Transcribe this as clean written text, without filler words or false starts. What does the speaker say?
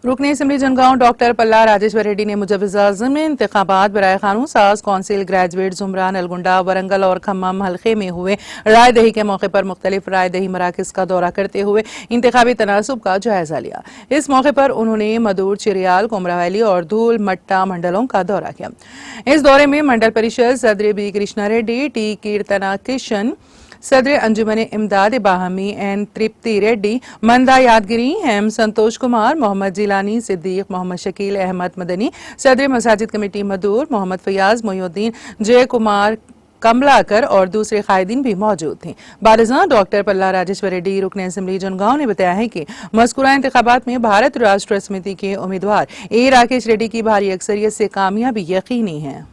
रुकने assembly Jangaon doctor पल्ला राजेश्वर रेड्डी ने मुजव्वज़ा ज़िमनी इंतखाबात बराए कानून साज कौंसिल ग्रेजुएट जुमरा नलगुंडा वरंगल और खम्मम हल्के में हुए राय दही के मौके पर मुख्तलिफ राय दही मराकज़ का दौरा करते हुए इंतखाबी तनासुब का जायजा लिया। इस मौके पर उन्होंने मदूर, चिरियाल, कोमरा वैली और धूल मट्टा मंडलों का दौरा किया। इस दौरे में मंडल परिषद सदर बी कृष्णा रेड्डी, टी कीर्तना किशन, सदर अंजुमन इमदाद बाहमी एन तृप्ति रेड्डी, मंदा यादगिरी, एम संतोष कुमार, मोहम्मद जिलानी, सिद्दीक, मोहम्मद शकील अहमद मदनी, सदर मसाजिद कमेटी मदूर, मोहम्मद फयाज, मोयुद्दीन, जय कुमार कमलाकर और दूसरे कायदीन भी मौजूद थे। बालिज़ा डॉक्टर पल्ला राजेश्वर रेड्डी रुकने असम्बली जनगांव ने बताया है कि मज़कूरा इंतखाबात में भारत राष्ट्र समिति के उम्मीदवार ए राकेश रेड्डी की भारी अक्सरियत से कामयाबी यकीनी है।